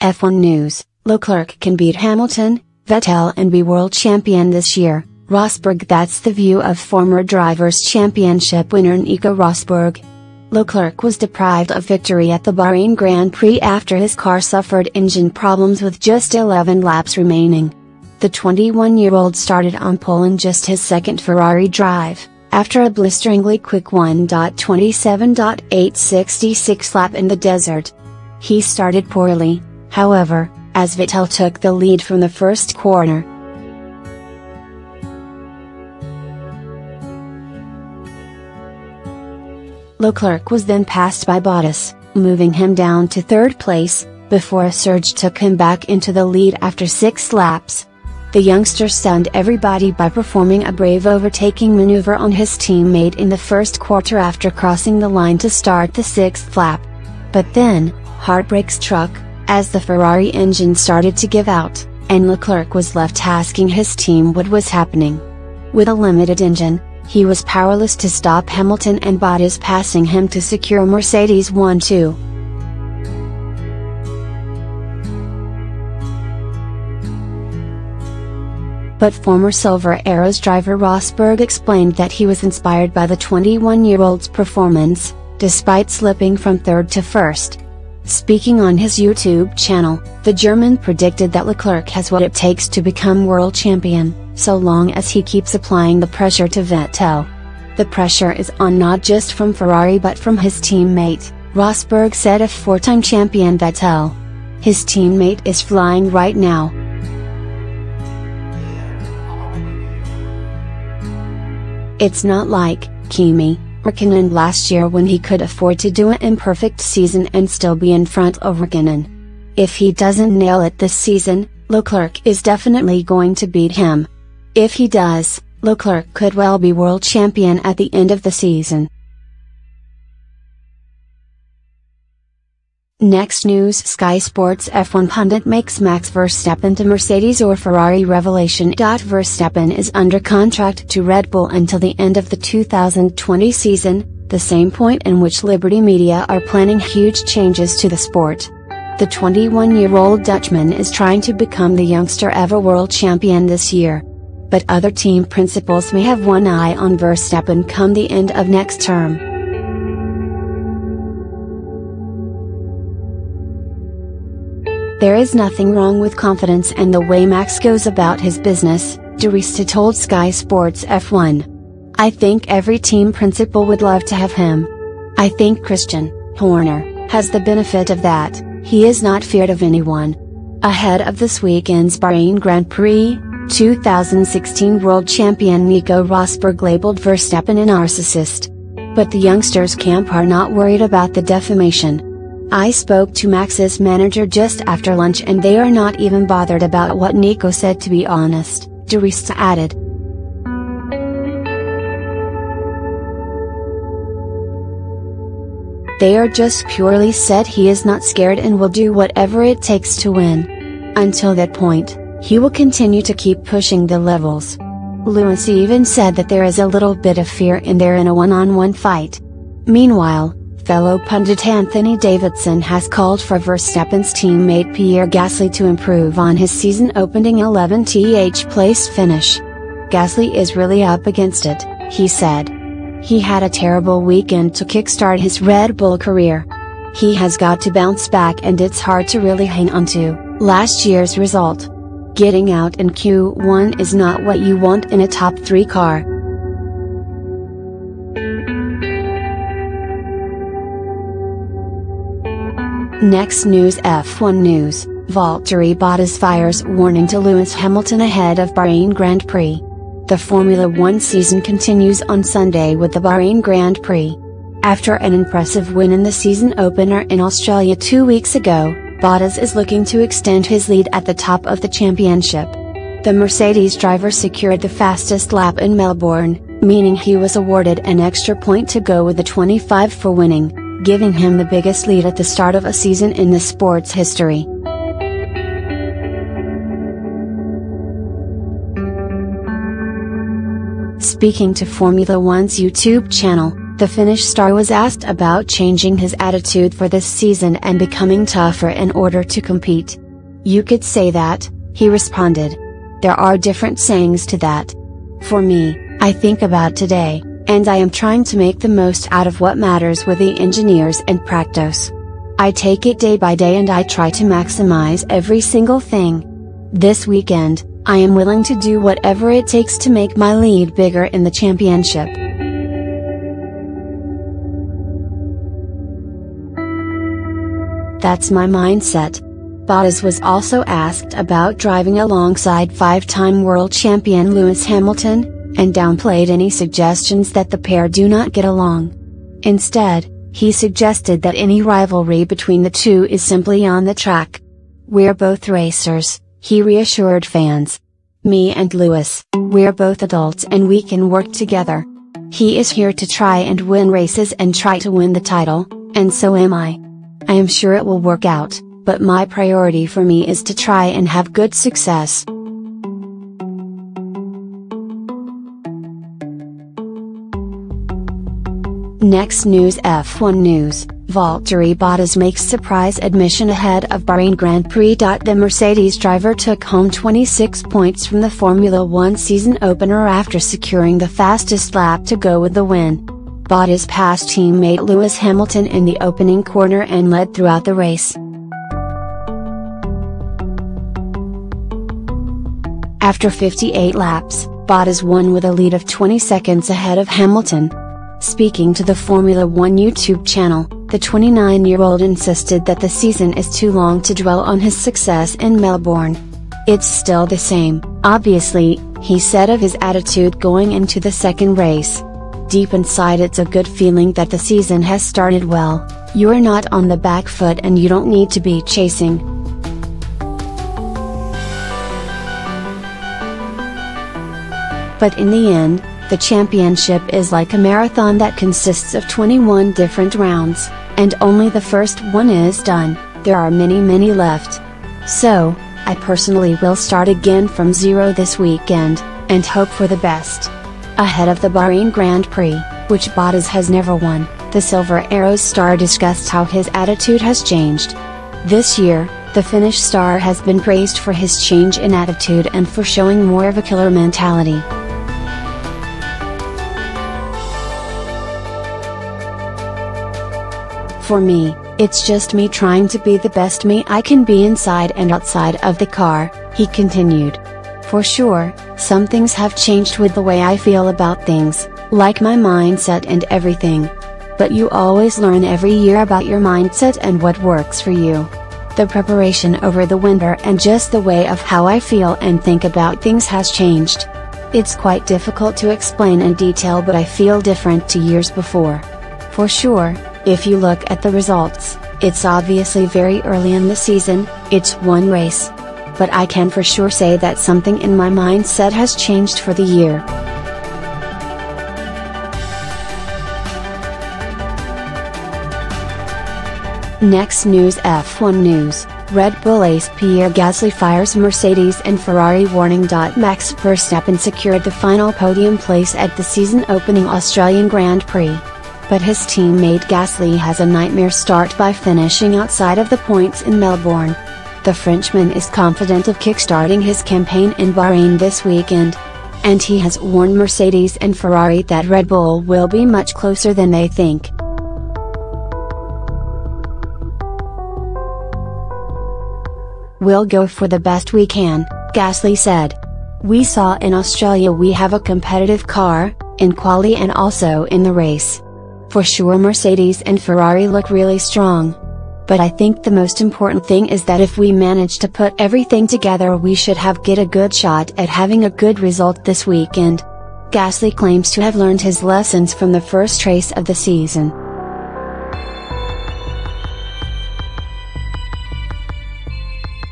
F1 News: Leclerc can beat Hamilton, Vettel and be world champion this year. Rosberg. That's the view of former Drivers' Championship winner Nico Rosberg. Leclerc was deprived of victory at the Bahrain Grand Prix after his car suffered engine problems with just 11 laps remaining. The 21-year-old started on pole in just his second Ferrari drive, after a blisteringly quick 1.27.866 lap in the desert. He started poorly, however, as Vettel took the lead from the first corner. Leclerc was then passed by Bottas, moving him down to third place, before a surge took him back into the lead after 6 laps. The youngster stunned everybody by performing a brave overtaking maneuver on his teammate in the first quarter after crossing the line to start the 6th lap. But then, heartbreak struck, as the Ferrari engine started to give out, and Leclerc was left asking his team what was happening. With a limited engine, he was powerless to stop Hamilton and Bottas passing him to secure Mercedes 1-2. But former Silver Arrows driver Rosberg explained that he was inspired by the 21-year-old's performance, despite slipping from third to first. Speaking on his YouTube channel, the German predicted that Leclerc has what it takes to become world champion, so long as he keeps applying the pressure to Vettel. The pressure is on not just from Ferrari but from his teammate, Rosberg said of 4-time champion Vettel. His teammate is flying right now. It's not like Kimi Räikkönen last year when he could afford to do an imperfect season and still be in front of Räikkönen. If he doesn't nail it this season, Leclerc is definitely going to beat him. If he does, Leclerc could well be world champion at the end of the season. Next news: Sky Sports F1 pundit makes Max Verstappen to Mercedes or Ferrari revelation. Verstappen is under contract to Red Bull until the end of the 2020 season, the same point in which Liberty Media are planning huge changes to the sport. The 21-year-old Dutchman is trying to become the youngster ever world champion this year. But other team principals may have one eye on Verstappen come the end of next term. There is nothing wrong with confidence and the way Max goes about his business, De Vries told Sky Sports F1. I think every team principal would love to have him. I think Christian Horner has the benefit of that. He is not feared of anyone. Ahead of this weekend's Bahrain Grand Prix, 2016 world champion Nico Rosberg labeled Verstappen a narcissist. But the youngsters' camp are not worried about the defamation. I spoke to Max's manager just after lunch and they are not even bothered about what Nico said, to be honest, De Vries added. They are just purely said he is not scared and will do whatever it takes to win. Until that point, he will continue to keep pushing the levels. Lewis even said that there is a little bit of fear in there in a one-on-one fight. Meanwhile, fellow pundit Anthony Davidson has called for Verstappen's teammate Pierre Gasly to improve on his season-opening 11th place finish. Gasly is really up against it, he said. He had a terrible weekend to kickstart his Red Bull career. He has got to bounce back and it's hard to really hang on to last year's result. Getting out in Q1 is not what you want in a top 3 car. Next news: F1 News, Valtteri Bottas fires warning to Lewis Hamilton ahead of Bahrain Grand Prix. The Formula One season continues on Sunday with the Bahrain Grand Prix. After an impressive win in the season opener in Australia 2 weeks ago, Bottas is looking to extend his lead at the top of the championship. The Mercedes driver secured the fastest lap in Melbourne, meaning he was awarded an extra point to go with the 25 for winning, giving him the biggest lead at the start of a season in the sport's history. Speaking to Formula One's YouTube channel, The Finnish star was asked about changing his attitude for this season and becoming tougher in order to compete. "You could say that," he responded. "There are different sayings to that. For me, I think about today, and I am trying to make the most out of what matters with the engineers and practice. I take it day by day and I try to maximize every single thing. This weekend, I am willing to do whatever it takes to make my lead bigger in the championship." "That's my mindset." Bottas was also asked about driving alongside five-time world champion Lewis Hamilton, and downplayed any suggestions that the pair do not get along. Instead, he suggested that any rivalry between the two is simply on the track. "We're both racers," he reassured fans. "Me and Lewis, we're both adults and we can work together. He is here to try and win races and try to win the title, and so am I. I am sure it will work out, but my priority for me is to try and have good success." Next news, F1 news. Valtteri Bottas makes surprise admission ahead of Bahrain Grand Prix. The Mercedes driver took home 26 points from the Formula One season opener after securing the fastest lap to go with the win. Bottas passed teammate Lewis Hamilton in the opening corner and led throughout the race. After 58 laps, Bottas won with a lead of 20 seconds ahead of Hamilton. Speaking to the Formula One YouTube channel, the 29-year-old insisted that the season is too long to dwell on his success in Melbourne. "It's still the same, obviously," he said of his attitude going into the second race. "Deep inside it's a good feeling that the season has started well, you're not on the back foot and you don't need to be chasing." But in the end, the championship is like a marathon that consists of 21 different rounds, and only the first one is done. There are many left. So, I personally will start again from zero this weekend, and hope for the best. Ahead of the Bahrain Grand Prix, which Bottas has never won, the Silver Arrows star discussed how his attitude has changed. This year, the Finnish star has been praised for his change in attitude and for showing more of a killer mentality. "For me, it's just me trying to be the best me I can be inside and outside of the car," he continued. "For sure, some things have changed with the way I feel about things, like my mindset and everything. But you always learn every year about your mindset and what works for you. The preparation over the winter and just the way of how I feel and think about things has changed. It's quite difficult to explain in detail, but I feel different to years before. For sure, if you look at the results, it's obviously very early in the season, it's one race. But I can for sure say that something in my mindset has changed for the year." Next news, F1 news. Red Bull ace Pierre Gasly fires Mercedes and Ferrari warning. Max Verstappen secured the final podium place at the season-opening Australian Grand Prix. But his teammate Gasly has a nightmare start by finishing outside of the points in Melbourne. The Frenchman is confident of kickstarting his campaign in Bahrain this weekend. And he has warned Mercedes and Ferrari that Red Bull will be much closer than they think. "We'll go for the best we can," Gasly said. "We saw in Australia we have a competitive car, in quali and also in the race. For sure Mercedes and Ferrari look really strong. But I think the most important thing is that if we manage to put everything together we should get a good shot at having a good result this weekend." Gasly claims to have learned his lessons from the first race of the season.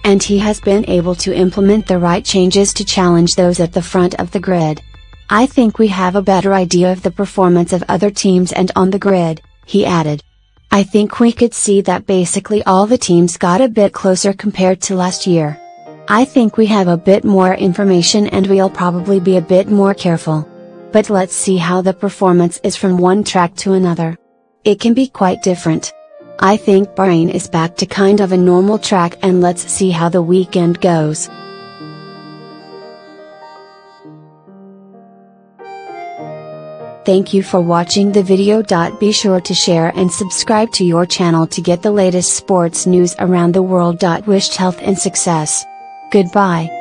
And he has been able to implement the right changes to challenge those at the front of the grid. "I think we have a better idea of the performance of other teams and on the grid," he added. "I think we could see that basically all the teams got a bit closer compared to last year. I think we have a bit more information and we'll probably be a bit more careful. But let's see how the performance is from one track to another. It can be quite different. I think Bahrain is back to kind of a normal track, and let's see how the weekend goes. Thank you for watching the video. Be sure to share and subscribe to your channel to get the latest sports news around the world. Wished health and success. Goodbye.